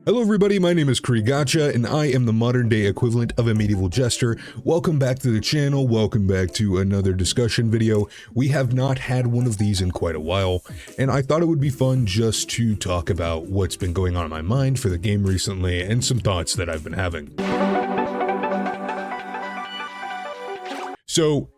Hello everybody, my name is Cree Gotcha, and I am the modern day equivalent of a medieval jester. Welcome back to the channel, welcome back to another discussion video. We have not had one of these in quite a while, and I thought it would be fun just to talk about what's been going on in my mind for the game recently, and some thoughts that I've been having. So,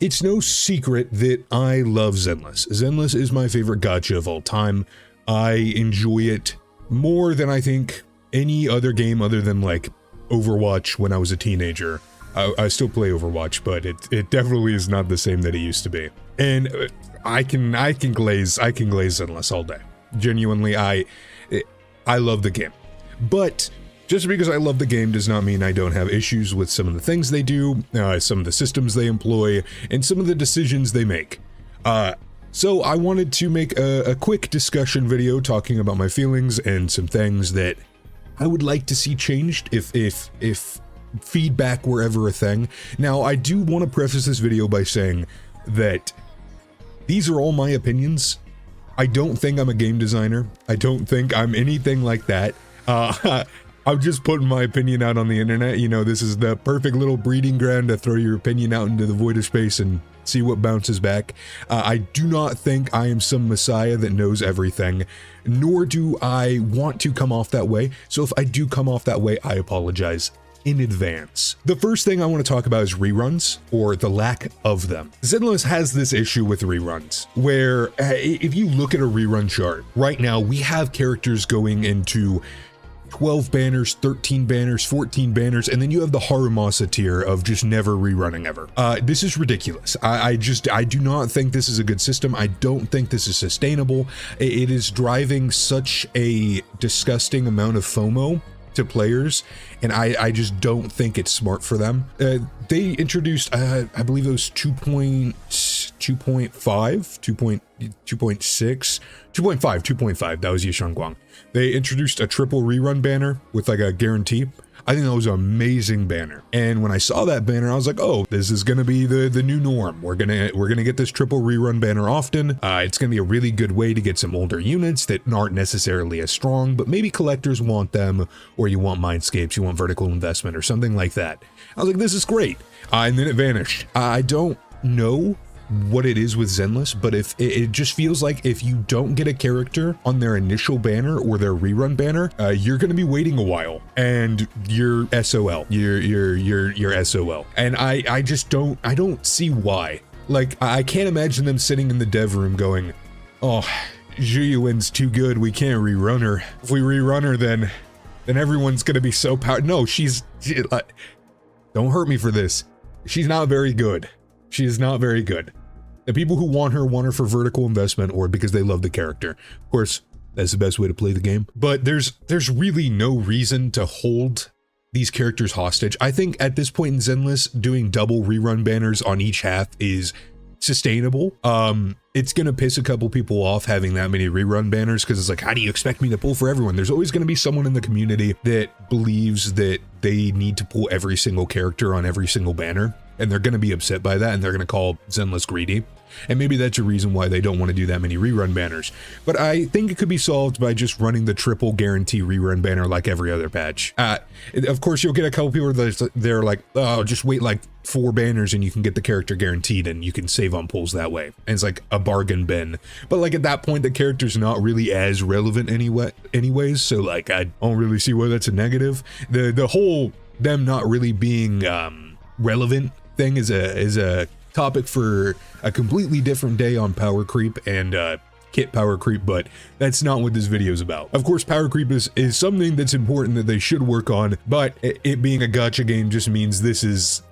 it's no secret that I love Zenless. Zenless is my favorite gacha of all time. I enjoy it more than I think any other game other than like Overwatch when I was a teenager. I still play Overwatch, but it definitely is not the same that it used to be. And I can glaze Zenless all day. Genuinely, I love the game. But just because I love the game does not mean I don't have issues with some of the things they do, some of the systems they employ, and some of the decisions they make. So I wanted to make a quick discussion video talking about my feelings and some things that I would like to see changed if feedback were ever a thing. Now, I do want to preface this video by saying that these are all my opinions. I don't think I'm a game designer. I don't think I'm anything like that. I'm just putting my opinion out on the internet. You know, this is the perfect little breeding ground to throw your opinion out into the void of space and see what bounces back. I do not think I am some messiah that knows everything, nor do I want to come off that way. So if I do come off that way, I apologize in advance. The first thing I want to talk about is reruns, or the lack of them. Zenless has this issue with reruns, where if you look at a rerun chart, right now we have characters going into 12 banners, 13 banners, 14 banners, and then you have the Harumasa tier of just never rerunning ever. This is ridiculous. I do not think this is a good system. I don't think this is sustainable. It is driving such a disgusting amount of FOMO to players, and I just don't think it's smart for them. They introduced, I believe it was 2.5, 2.5, that was Yishan Guang. They introduced a triple rerun banner with like a guarantee. I think that was an amazing banner. And when I saw that banner, I was like, oh, this is gonna be the new norm. We're gonna get this triple rerun banner often. It's gonna be a really good way to get some older units that aren't necessarily as strong, but maybe collectors want them, or you want mindscapes, you want vertical investment or something like that. I was like, this is great. And then it vanished. I don't know what it is with Zenless, but if it just feels like if you don't get a character on their initial banner or their rerun banner, you're going to be waiting a while and you're SOL. You're SOL. And I don't see why. Like, I can't imagine them sitting in the dev room going, oh, Zhiyuan's too good, we can't rerun her. If we rerun her, then everyone's going to be so powerful. No, don't hurt me for this. She's not very good. She is not very good. The people who want her for vertical investment or because they love the character. Of course, that's the best way to play the game. But there's really no reason to hold these characters hostage. I think at this point in Zenless, doing double rerun banners on each half is sustainable. It's gonna piss a couple people off having that many rerun banners because it's like, how do you expect me to pull for everyone? There's always gonna be someone in the community that believes that they need to pull every single character on every single banner, and they're gonna be upset by that, and they're gonna call Zenless greedy. And maybe that's a reason why they don't want to do that many rerun banners. But I think it could be solved by just running the triple guarantee rerun banner like every other patch. Of course, you'll get a couple people they're like, oh, just wait like 4 banners and you can get the character guaranteed and you can save on pulls that way. And it's like a bargain bin. But like at that point, the character's not really as relevant anyways. So like, I don't really see why that's a negative. The whole them not really being relevant thing is a topic for a completely different day on power creep and kit power creep, but that's not what this video is about. Of course, power creep is something that's important that they should work on, but it being a gacha game just means this is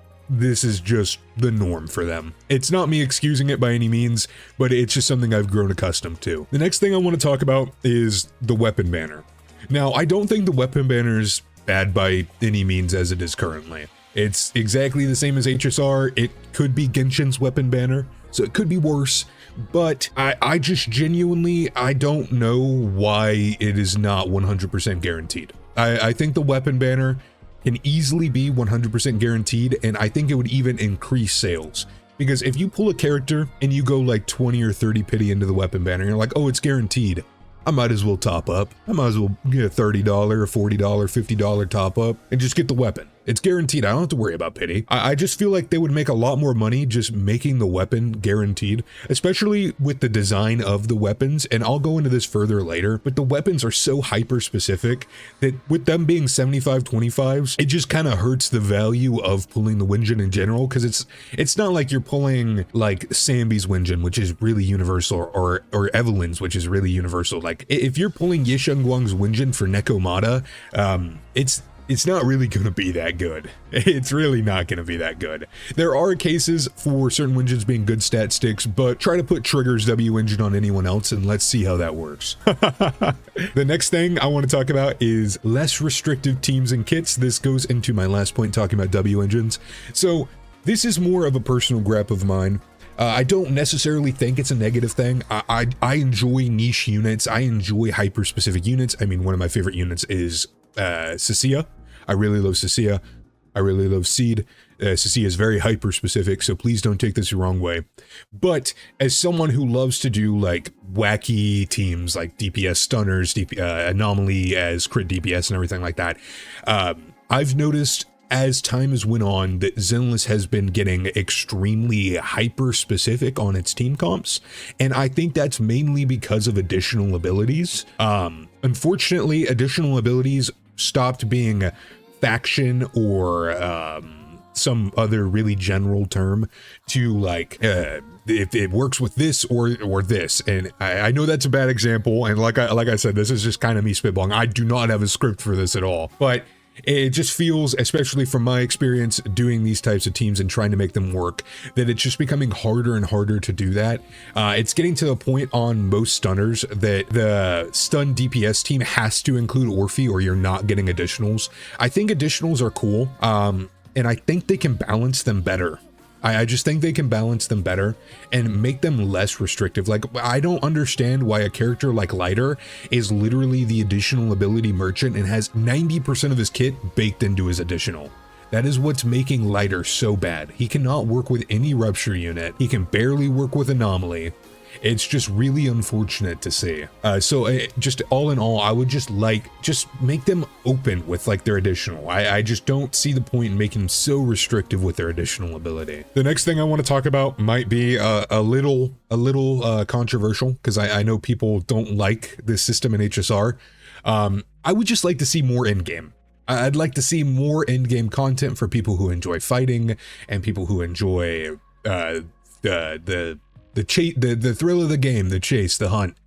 just the norm for them. It's not me excusing it by any means, but it's just something I've grown accustomed to. The next thing I want to talk about is the weapon banner. Now, I don't think the weapon banner is bad by any means as it is currently. It's exactly the same as HSR. It could be Genshin's weapon banner, so it could be worse, but I just genuinely, I don't know why it is not 100% guaranteed. I think the weapon banner can easily be 100% guaranteed, and I think it would even increase sales. Because if you pull a character and you go like 20 or 30 pity into the weapon banner, you're like, oh, it's guaranteed. I might as well top up. I might as well get a $30, $40, $50 top up and just get the weapon. It's guaranteed. I don't have to worry about pity. I just feel like they would make a lot more money just making the weapon guaranteed, especially with the design of the weapons. And I'll go into this further later, but the weapons are so hyper specific that with them being 75/25s, it just kind of hurts the value of pulling the Wenjin in general. Cause it's not like you're pulling like Sambi's Wenjin, which is really universal, or Evelyn's, which is really universal. Like if you're pulling Yishengguang's Wenjin for Nekomata, it's not really going to be that good. It's really not going to be that good. There are cases for certain Wenjins being good stat sticks, but try to put Trigger's W engine on anyone else and let's see how that works. The next thing I want to talk about is less restrictive teams and kits. This goes into my last point talking about W engines. So this is more of a personal gripe of mine. I don't necessarily think it's a negative thing. I enjoy niche units. I enjoy hyper-specific units. I mean, one of my favorite units is Cecilia. I really love Cecilia. I really love Seed. Cecilia is very hyper specific, so please don't take this the wrong way. But as someone who loves to do like wacky teams like DPS stunners, anomaly as crit DPS and everything like that, I've noticed as time has went on that Zenless has been getting extremely hyper specific on its team comps, and I think that's mainly because of additional abilities. Unfortunately, additional abilities stopped being faction or some other really general term to like if it works with this or this. And I know that's a bad example, and like I said, this is just kind of me spitballing. I do not have a script for this at all, but it just feels, especially from my experience doing these types of teams and trying to make them work, that it's just becoming harder and harder to do that. It's getting to the point on most stunners that the stun DPS team has to include Orphe or you're not getting additionals. I think additionals are cool, and I think they can balance them better. I just think they can balance them better and make them less restrictive. Like, I don't understand why a character like Lighter is literally the additional ability merchant and has 90% of his kit baked into his additional. That is what's making Lighter so bad. He cannot work with any rupture unit. He can barely work with anomaly. It's just really unfortunate to see. So just all in all, I would just make them open with like their additional. I just don't see the point in making them so restrictive with their additional ability. The next thing I want to talk about might be a little controversial, because I know people don't like this system in HSR. I would just like to see more in-game. I'd like to see more in-game content for people who enjoy fighting and people who enjoy the thrill of the game, the chase, the hunt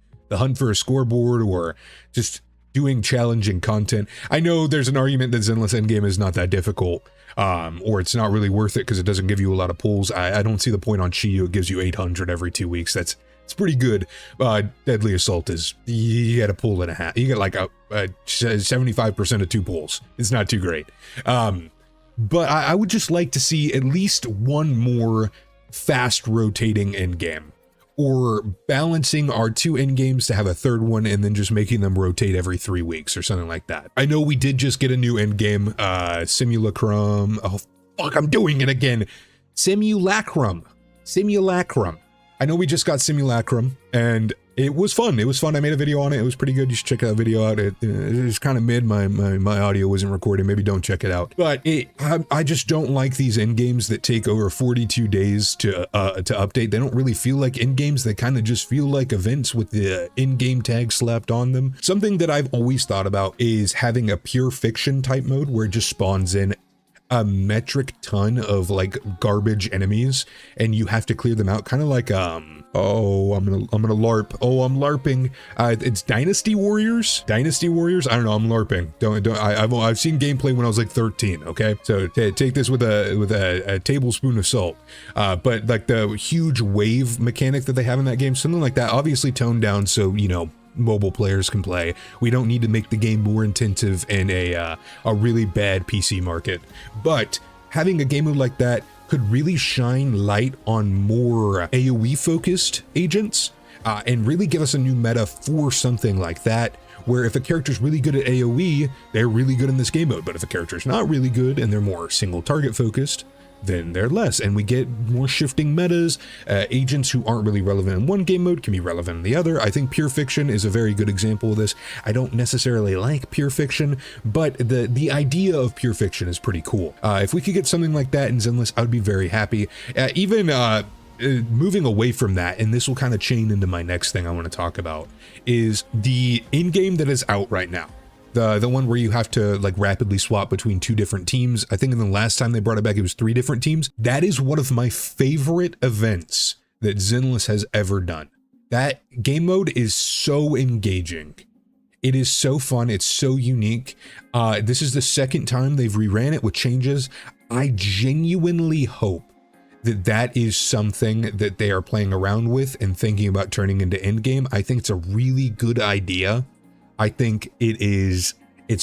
for a scoreboard, or just doing challenging content. I know there's an argument that Zenless endgame is not that difficult, or it's not really worth it because it doesn't give you a lot of pulls. I don't see the point on Chiyu. It gives you 800 every 2 weeks. It's pretty good. Deadly Assault is, you get a pull and a half. You get like a 75% of 2 pulls. It's not too great. But I would just like to see at least one more fast rotating end game, or balancing our 2 end games to have a third one and then just making them rotate every 3 weeks or something like that. I know we did just get a new end game, Simulacrum. Oh fuck, I'm doing it again. Simulacrum. I know we just got Simulacrum and it was fun. I made a video on it. It was pretty good. You should check that video out. It was kind of mid. My audio wasn't recording. Maybe don't check it out. But I just don't like these end games that take over 42 days to update. They don't really feel like end games. They kind of just feel like events with the in-game tag slapped on them. Something that I've always thought about is having a pure fiction type mode where it just spawns in a metric ton of like garbage enemies and you have to clear them out, kind of like oh, I'm gonna LARP. Oh, I'm LARPing. It's Dynasty Warriors. I don't know. I'm LARPing. I've seen gameplay when I was like 13. Okay, so take this with a tablespoon of salt. But like the huge wave mechanic that they have in that game, something like that. Obviously toned down, so you know mobile players can play. We don't need to make the game more intensive in a really bad PC market. But having a game mode like that could really shine light on more AoE focused agents and really give us a new meta for something like that, where if a character's really good at AoE, they're really good in this game mode. But if a character's not really good and they're more single target focused, then they're less, and we get more shifting metas. Agents who aren't really relevant in one game mode can be relevant in the other. I think Pure Fiction is a very good example of this. I don't necessarily like Pure Fiction, but the idea of Pure Fiction is pretty cool. If we could get something like that in Zenless, I would be very happy. Moving away from that, and this will kind of chain into my next thing I want to talk about, is the in-game that is out right now. The one where you have to like rapidly swap between 2 different teams. I think in the last time they brought it back, it was 3 different teams. That is one of my favorite events that Zenless has ever done. That game mode is so engaging. It is so fun. It's so unique. This is the second time they've reran it with changes. I genuinely hope that is something that they are playing around with and thinking about turning into endgame. I think it's a really good idea. I think it's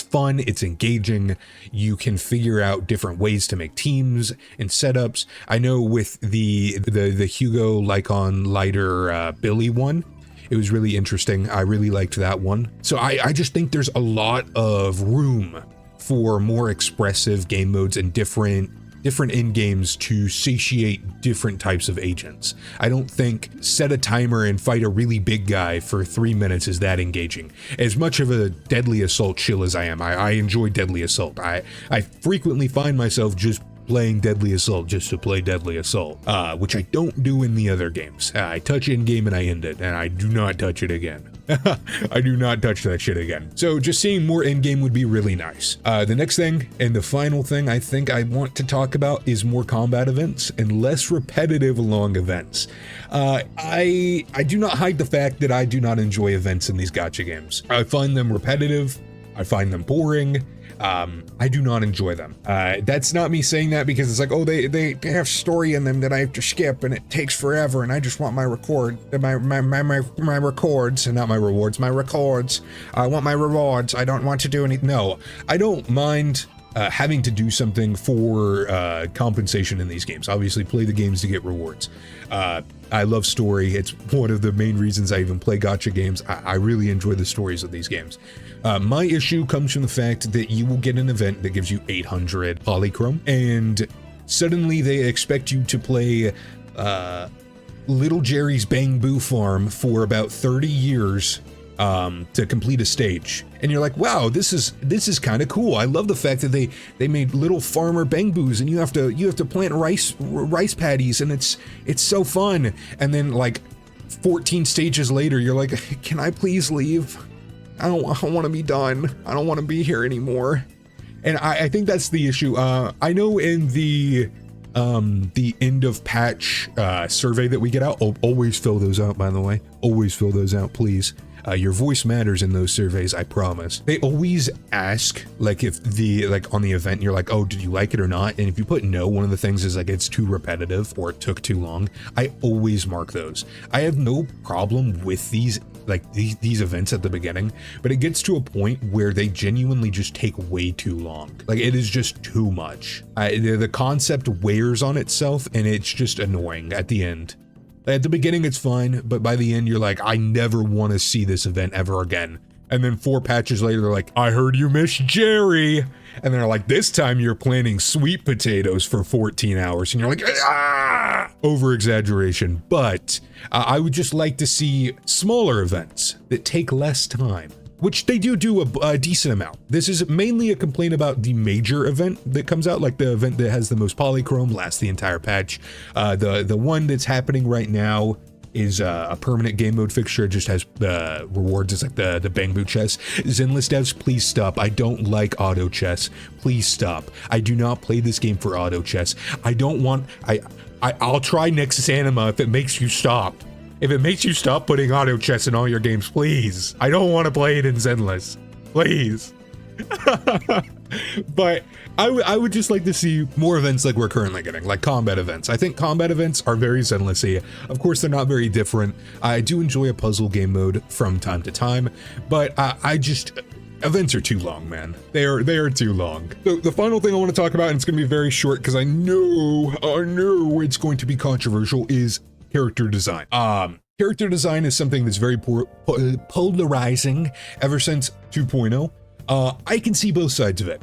fun, it's engaging. You can figure out different ways to make teams and setups. I know with the Hugo Lycon Lighter Billy one, it was really interesting. I really liked that one. So I just think there's a lot of room for more expressive game modes and different end games to satiate different types of agents. I don't think set a timer and fight a really big guy for 3 minutes is that engaging. As much of a Deadly Assault chill as I am, I enjoy Deadly Assault. I frequently find myself just playing Deadly Assault just to play Deadly Assault, which I don't do in the other games. I touch in-game and I end it, and I do not touch it again. I do not touch that shit again. So just seeing more in-game would be really nice. The next thing, and the final thing I think I want to talk about, is more combat events and less repetitive long events. I do not hide the fact that I do not enjoy events in these gacha games. I find them repetitive. I find them boring. I do not enjoy them. That's not me saying that because it's like, oh, they have story in them that I have to skip and it takes forever and I just want my records, and not my rewards, my records. I want my rewards. I don't want to do anything. No, I don't mind having to do something for compensation in these games. Obviously, play the games to get rewards. I love story. It's one of the main reasons I even play gacha games. I really enjoy the stories of these games. My issue comes from the fact that you will get an event that gives you 800 polychrome, and suddenly they expect you to play Little Jerry's Bamboo Farm for about 30 years to complete a stage. And you're like, wow, this is kind of cool. I love the fact that they made little farmer bamboos and you have to plant rice paddies, and it's so fun. And then like 14 stages later, you're like, can I please leave? I don't want to be done. I don't want to be here anymore. And I think that's the issue. I know in the end of patch survey that we get out, always fill those out, by the way. Always fill those out, please. Your voice matters in those surveys, I promise. They always ask, like, if on the event, you're like, oh, did you like it or not? And if you put no, one of the things is like, it's too repetitive or it took too long. I always mark those. I have no problem with these events at the beginning, but it gets to a point where they genuinely just take way too long. Like, it is just too much. The concept wears on itself and it's just annoying at the end. At the beginning, it's fine, but by the end, you're like, I never want to see this event ever again. And then 4 patches later, they're like, I heard you miss Jerry. And they're like, this time you're planting sweet potatoes for 14 hours. And you're like, ah! Over exaggeration. But I would just like to see smaller events that take less time, which they do a decent amount. This is mainly a complaint about the major event that comes out, like the event that has the most polychrome, lasts the entire patch. The one that's happening right now is a permanent game mode fixture. It just has rewards. It's like the bamboo chess. Zenless devs, please stop. I don't like auto chess. Please stop. I do not play this game for auto chess. I'll try Nexus Anima if it makes you stop. If it makes you stop putting auto chess in all your games, please. I don't want to play it in Zenless. Please. But I would just like to see more events like we're currently getting, like combat events. I think combat events are very Zenless-y. Of course, they're not very different. I do enjoy a puzzle game mode from time to time, but events are too long, man. They are too long. So the final thing I want to talk about, and it's going to be very short because I know it's going to be controversial, is character design. Character design is something that's very polarizing ever since 2.0. I can see both sides of it.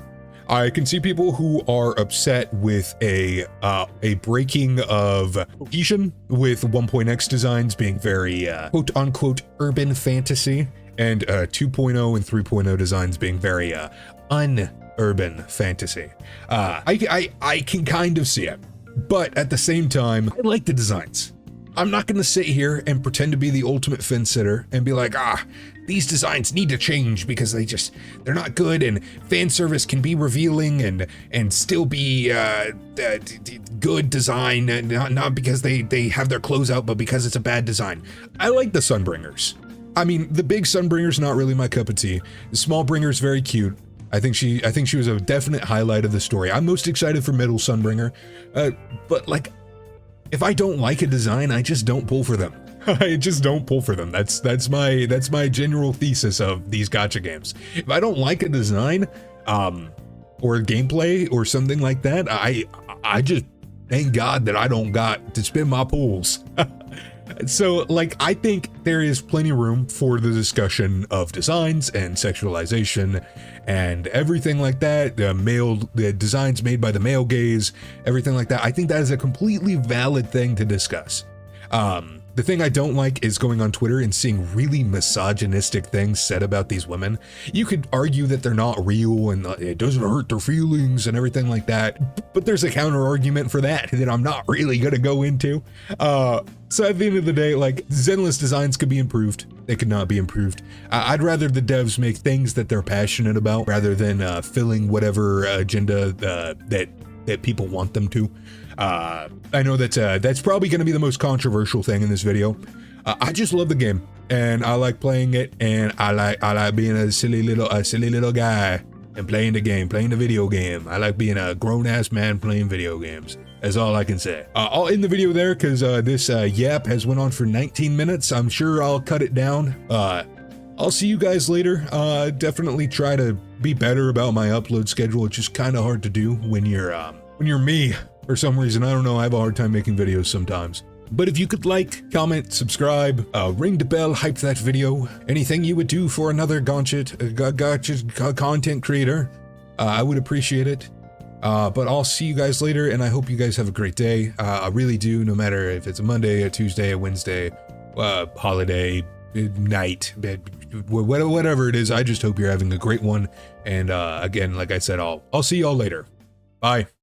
I can see people who are upset with a breaking of cohesion, with 1.x designs being very quote unquote urban fantasy, and 2.0 and 3.0 designs being very un-urban fantasy. I can kind of see it, but at the same time, I like the designs. I'm not going to sit here and pretend to be the ultimate fence sitter and be like, these designs need to change because they're not good, and fan service can be revealing and still be good design, and not because they have their clothes out, but because it's a bad design. I like the Sunbringers. I mean, the big Sunbringer's not really my cup of tea. The small Bringer's very cute. I think she was a definite highlight of the story. I'm most excited for middle Sunbringer, but like, if I don't like a design, I just don't pull for them. I just don't pull for them. That's my general thesis of these gacha games. If I don't like a design, or gameplay or something like that, I just thank God that I don't got to spin my pools. So, like, I think there is plenty of room for the discussion of designs and sexualization and everything like that. The designs made by the male gaze, everything like that. I think that is a completely valid thing to discuss. The thing I don't like is going on Twitter and seeing really misogynistic things said about these women. You could argue that they're not real and it doesn't hurt their feelings and everything like that, but there's a counter argument for that I'm not really gonna go into. So at the end of the day, like, Zenless designs could be improved. They could not be improved. I'd rather the devs make things that they're passionate about rather than filling whatever agenda that people want them to. I know that's probably going to be the most controversial thing in this video. I just love the game and I like playing it, and I like being a silly little guy and playing the video game. I like being a grown-ass man playing video games. That's all I can say. I'll end the video there because this yap has went on for 19 minutes. I'm sure I'll cut it down. I'll see you guys later. Definitely try to be better about my upload schedule. It's just kind of hard to do when you're me. For some reason, I don't know, I have a hard time making videos sometimes. But if you could like, comment, subscribe, ring the bell, hype that video, anything you would do for another gotcha content creator, I would appreciate it. But I'll see you guys later, and I hope you guys have a great day. I really do, no matter if it's a Monday, a Tuesday, a Wednesday, holiday, night, whatever it is. I just hope you're having a great one. And again, like I said, I'll see y'all later. Bye.